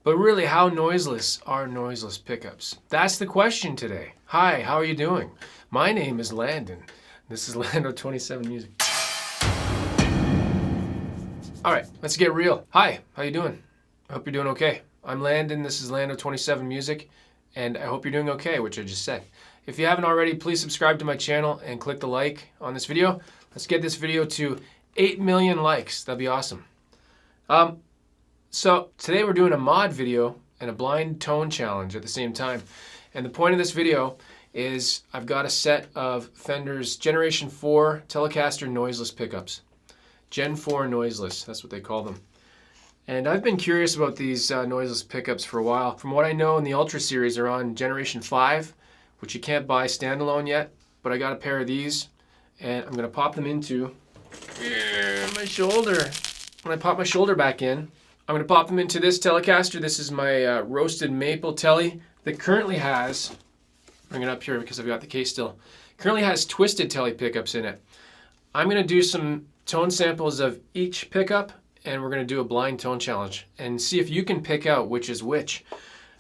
But really, how noiseless are noiseless pickups? That's the question today. Hi, how are you doing? My name is Landon. This is Lando 27 Music. All right, let's get real. Hi, how you doing? I hope you're doing okay. I'm Landon, this is Lando 27 Music, and I hope you're doing okay, which I just said. If you haven't already, please subscribe to my channel and click the like on this video. Let's get this video to 8 million likes. That'd be awesome. So today we're doing a mod video and a blind tone challenge at the same time. And the point of this video is I've got a set of Fender's Generation 4 Telecaster noiseless pickups. Gen 4 noiseless, that's what they call them. And I've been curious about these noiseless pickups for a while. From what I know, in the Ultra series are on Generation 5, which you can't buy standalone yet, but I got a pair of these and I'm gonna pop them into my shoulder. When I pop my shoulder back in, I'm going to pop them into this Telecaster. This is my roasted maple Tele that currently has, bring it up here because I've got the case still, currently has twisted Tele pickups in it. I'm going to do some tone samples of each pickup and we're going to do a blind tone challenge and see if you can pick out which is which.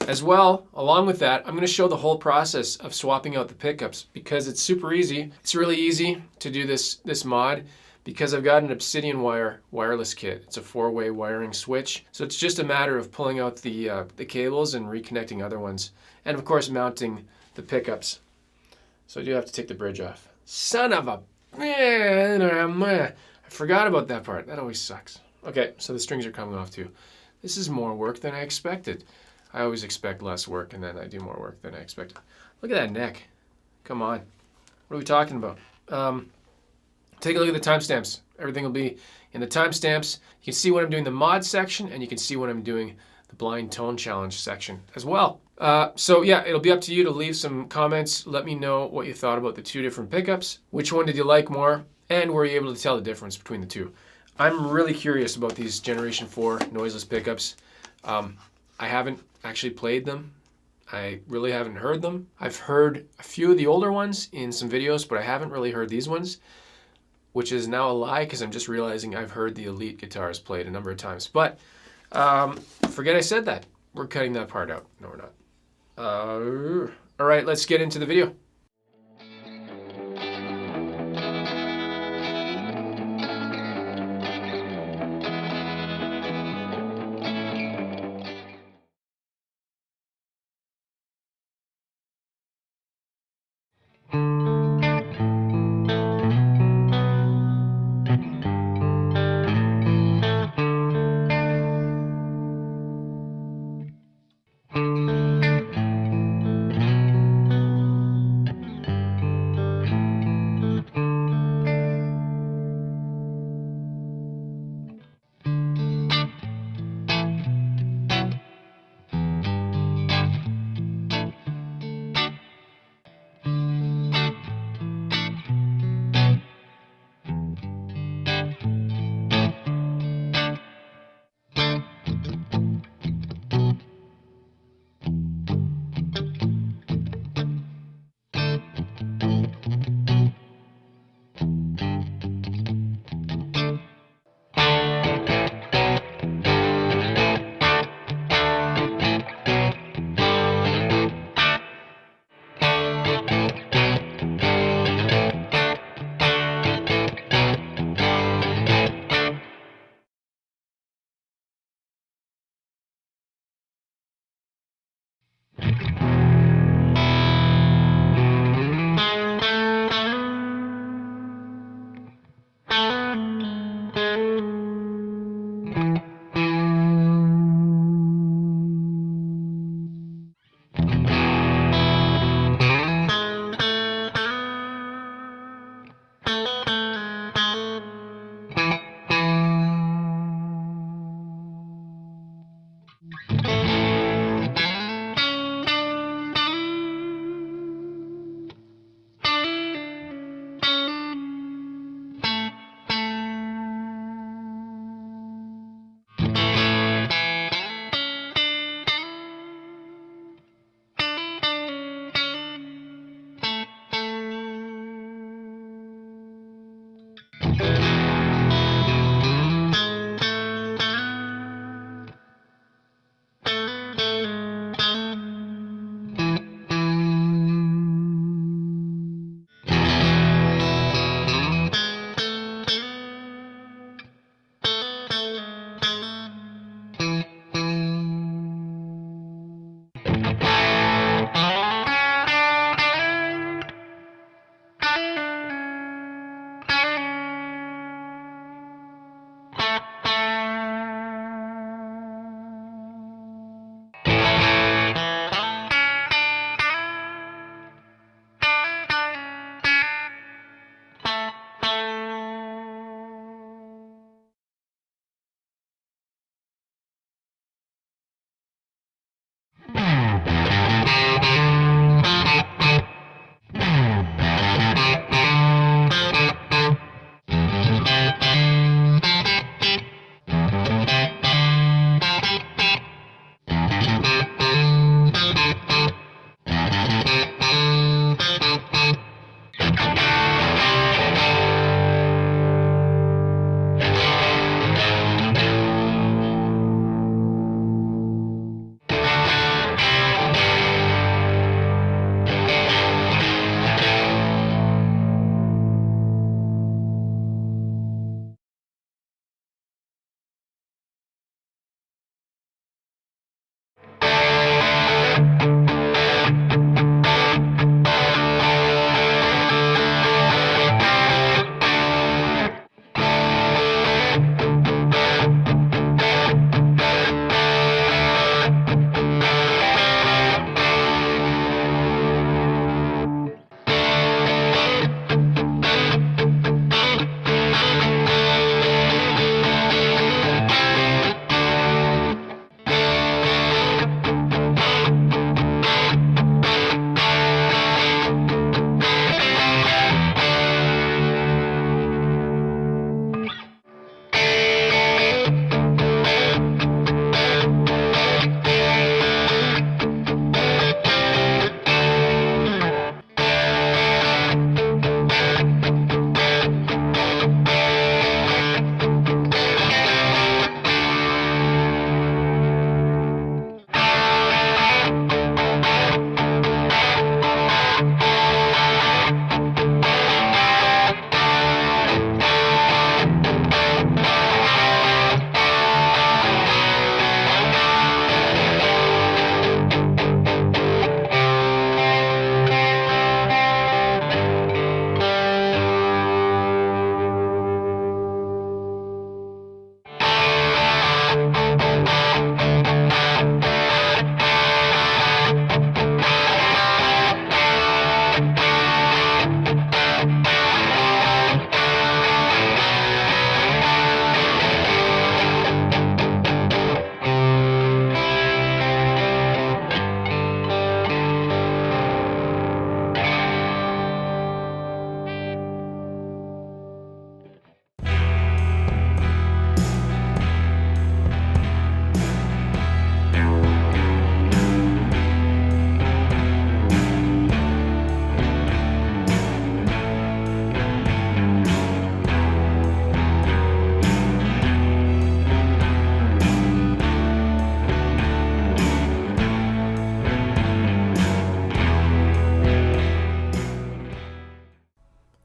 As well, along with that, I'm going to show the whole process of swapping out the pickups because it's super easy. It's really easy to do this mod because I've got an Obsidianwire wireless kit. It's a 4-way wiring switch. So it's just a matter of pulling out the cables and reconnecting other ones. And of course mounting the pickups. So I do have to take the bridge off. Son of a... I forgot about that part. That always sucks. Okay, so the strings are coming off too. This is more work than I expected. I always expect less work and then I do more work than I expected. Look at that neck. Come on. What are we talking about? Take a look at the timestamps. Everything will be in the timestamps. You can see when I'm doing the mod section and you can see when I'm doing the blind tone challenge section as well. So yeah, it'll be up to you to leave some comments. Let me know what you thought about the two different pickups. Which one did you like more? And were you able to tell the difference between the two? I'm really curious about these Generation 4 noiseless pickups. I haven't actually played them. I really haven't heard them. I've heard a few of the older ones in some videos, but I haven't really heard these ones, which is now a lie because I'm just realizing I've heard the Elite guitars played a number of times. But forget I said that. We're cutting that part out. No, we're not. All right, let's get into the video.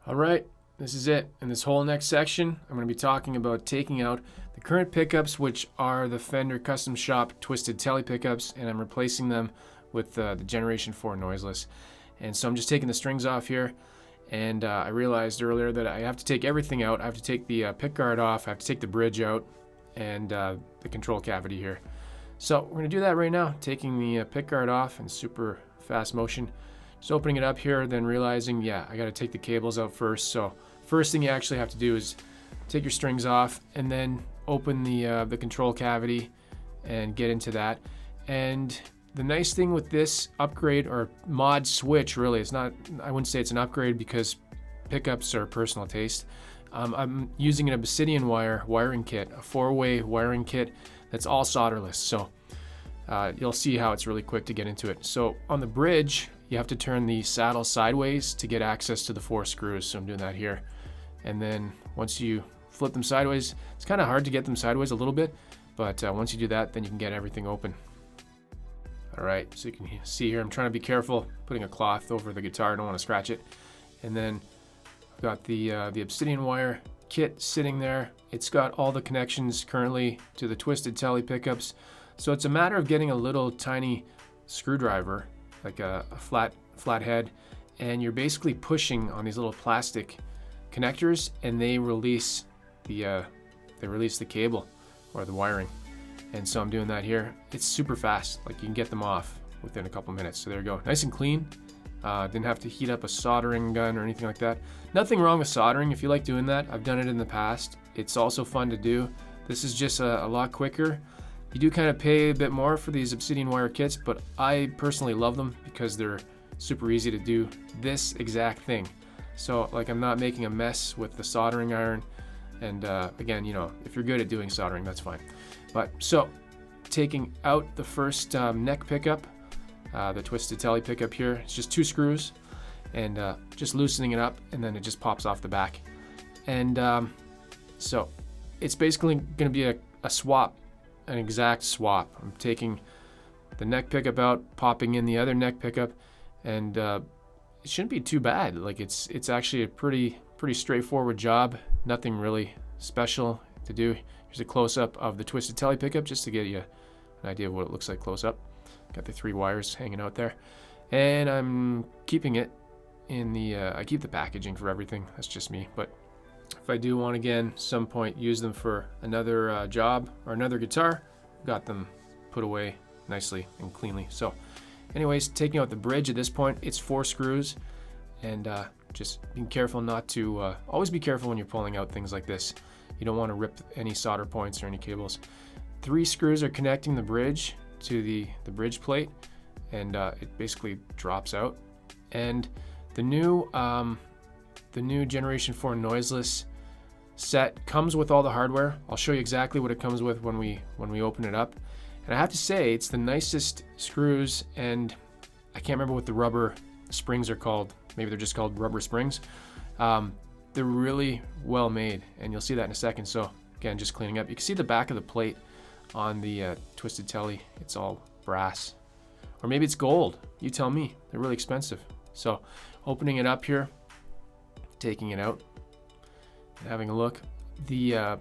All right, this is it. In this whole next section, I'm going to be talking about taking out the current pickups, which are the Fender Custom Shop Twisted Tele pickups, and I'm replacing them with the Generation 4 Noiseless. And so I'm just taking the strings off here, and I realized earlier that I have to take everything out. I have to take the pick guard off, I have to take the bridge out, and the control cavity here. So we're going to do that right now, taking the pick guard off in super fast motion. Just opening it up here, then realizing, yeah, I got to take the cables out first. So first thing you actually have to do is take your strings off and then open the control cavity and get into that. And the nice thing with this upgrade or mod switch, really, it's not, I wouldn't say it's an upgrade because pickups are personal taste. I'm using an Obsidianwire wiring kit, a 4-way wiring kit that's all solderless. So you'll see how it's really quick to get into it. So on the bridge, you have to turn the saddle sideways to get access to the 4 screws. So I'm doing that here. And then once you flip them sideways, it's kind of hard to get them sideways a little bit, but once you do that, then you can get everything open. All right, so you can see here, I'm trying to be careful putting a cloth over the guitar. I don't want to scratch it. And then I've got the Obsidianwire kit sitting there. It's got all the connections currently to the Twisted Tele pickups. So it's a matter of getting a little tiny screwdriver, like a flat head, and you're basically pushing on these little plastic connectors, and they release the cable or the wiring. And so I'm doing that here. It's super fast. Like, you can get them off within a couple minutes. So there you go, nice and clean. Didn't have to heat up a soldering gun or anything like that. Nothing wrong with soldering if you like doing that. I've done it in the past. It's also fun to do. This is just a lot quicker. You do kind of pay a bit more for these Obsidianwire kits, but I personally love them because they're super easy to do this exact thing. So like, I'm not making a mess with the soldering iron. And again, you know, if you're good at doing soldering, that's fine. But so taking out the first neck pickup, the Twisted Tele pickup here, it's just 2 screws, and just loosening it up, and then it just pops off the back. And so it's basically going to be a swap, an exact swap. I'm taking the neck pickup out, popping in the other neck pickup, and it shouldn't be too bad. Like, it's actually a pretty straightforward job. Nothing really special to do. Here's a close-up of the Twisted Tele pickup just to get you an idea of what it looks like close up. Got the 3 wires hanging out there, and I'm keeping it in the I keep the packaging for everything. That's just me. But if I do want, again, some point use them for another job or another guitar, got them put away nicely and cleanly. So anyways, taking out the bridge at this point, it's 4 screws, and just being careful not to always be careful when you're pulling out things like this. You don't want to rip any solder points or any cables. 3 screws are connecting the bridge to the bridge plate, and it basically drops out. And the new Generation 4 Noiseless set comes with all the hardware. I'll show you exactly what it comes with when we open it up. And I have to say, it's the nicest screws, and I can't remember what the rubber springs are called. Maybe they're just called rubber springs. They're really well made, and you'll see that in a second. So again, just cleaning up. You can see the back of the plate on the Twisted Tele. It's all brass, or maybe it's gold. You tell me. They're really expensive. So opening it up here, taking it out, and having a look. The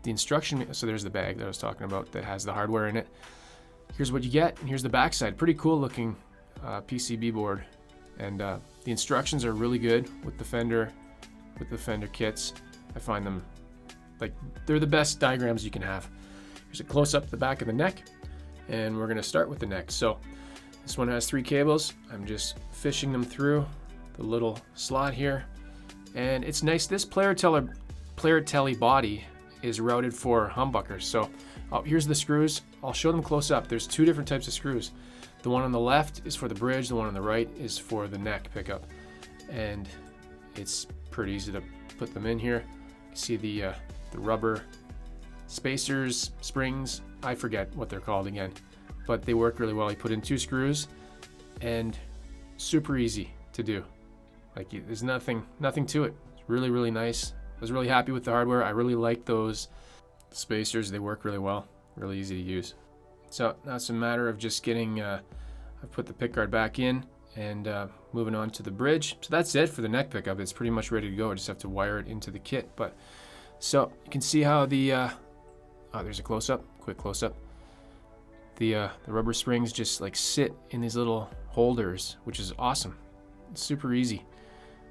instruction. So there's the bag that I was talking about that has the hardware in it. Here's what you get, and here's the backside. Pretty cool looking PCB board, and the instructions are really good with the Fender kits. I find them like they're the best diagrams you can have. Here's a close up the back of the neck, and we're going to start with the neck. So this one has 3 cables. I'm just fishing them through the little slot here, and it's nice. This Player Tele body is routed for humbuckers. So here's the screws. I'll show them close up. There's 2 different types of screws. The one on the left is for the bridge. The one on the right is for the neck pickup, and it's pretty easy to put them in here. You see the rubber spacers, springs. I forget what they're called again, but they work really well. You put in 2 screws, and super easy to do. Like, there's nothing to it. It's really, really nice. I was really happy with the hardware. I really like those spacers. They work really well, really easy to use. So now it's a matter of just getting, I've put the pickguard back in, and moving on to the bridge. So that's it for the neck pickup. It's pretty much ready to go. I just have to wire it into the kit. But so you can see how the there's a close-up, quick close-up. The rubber springs just like sit in these little holders, which is awesome. It's super easy.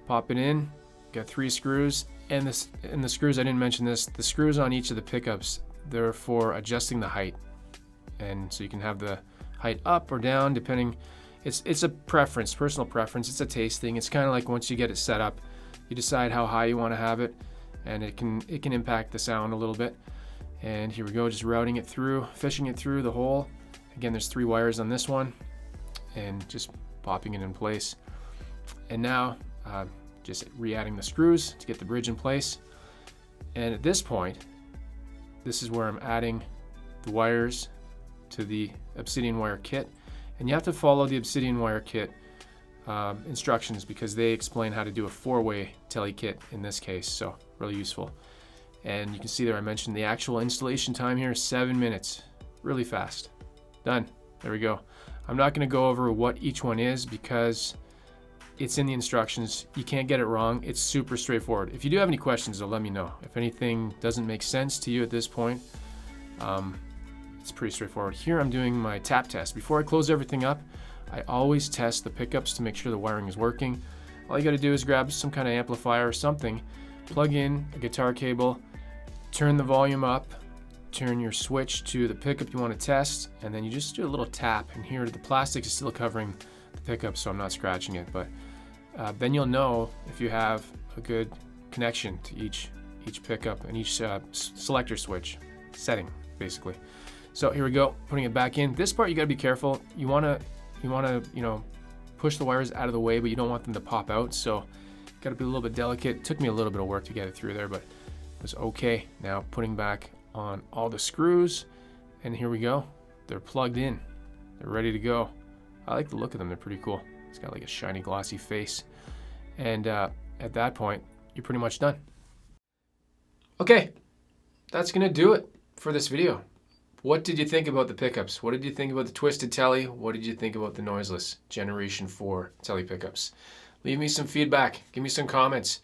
Pop it in. Got 3 screws, and the screws, I didn't mention this. The screws on each of the pickups, they're for adjusting the height, and so you can have the height up or down depending. It's a preference, personal preference. It's a taste thing. It's kind of like once you get it set up, you decide how high you want to have it, and it can impact the sound a little bit. And here we go, just routing it through, fishing it through the hole. Again, there's 3 wires on this one, and just popping it in place. And now just re-adding the screws to get the bridge in place. And at this point, this is where I'm adding the wires to the Obsidianwire kit. And you have to follow the Obsidianwire kit instructions, because they explain how to do a 4-way Tele kit in this case. So really useful. And you can see there I mentioned the actual installation time here is 7 minutes. Really fast. Done. There we go. I'm not going to go over what each one is because it's in the instructions. You can't get it wrong. It's super straightforward. If you do have any questions, though, let me know. If anything doesn't make sense to you at this point, it's pretty straightforward. Here I'm doing my tap test. Before I close everything up, I always test the pickups to make sure the wiring is working. All you got to do is grab some kind of amplifier or something, plug in a guitar cable, turn the volume up, turn your switch to the pickup you want to test, and then you just do a little tap. And here the plastic is still covering the pickup, so I'm not scratching it. But then you'll know if you have a good connection to each pickup and each selector switch setting, basically. So here we go, putting it back in. This part you got to be careful. You want to push the wires out of the way, but you don't want them to pop out. So got to be a little bit delicate. It took me a little bit of work to get it through there, but it was okay. Now putting back on all the screws, and here we go. They're plugged in. They're ready to go. I like the look of them. They're pretty cool. It's got like a shiny, glossy face. And at that point, you're pretty much done. Okay, that's gonna do it for this video. What did you think about the pickups? What did you think about the Twisted Tele? What did you think about the Noiseless Generation 4 Tele pickups? Leave me some feedback. Give me some comments.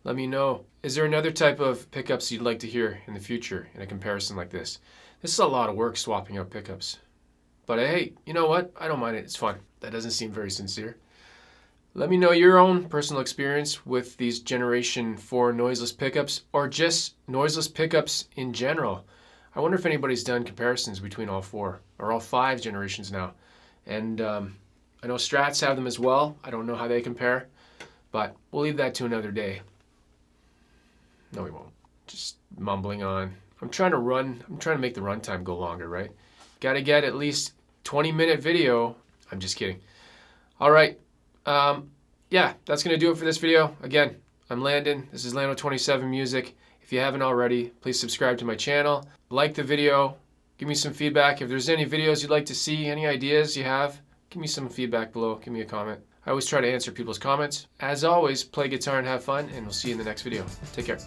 Let me know. Is there another type of pickups you'd like to hear in the future in a comparison like this? This is a lot of work swapping out pickups. But hey, you know what? I don't mind it. It's fun. That doesn't seem very sincere. Let me know your own personal experience with these Generation 4 noiseless pickups, or just noiseless pickups in general. I wonder if anybody's done comparisons between all 4 or all 5 generations now. And I know Strats have them as well. I don't know how they compare, but we'll leave that to another day. No, we won't. Just mumbling on. I'm trying to make the runtime go longer, right? Got to get at least 20-minute video. I'm just kidding. All right. Yeah, that's going to do it for this video. Again, I'm Landon. This is Lando27 Music. If you haven't already, please subscribe to my channel. Like the video. Give me some feedback. If there's any videos you'd like to see, any ideas you have, give me some feedback below. Give me a comment. I always try to answer people's comments. As always, play guitar and have fun, and we'll see you in the next video. Take care.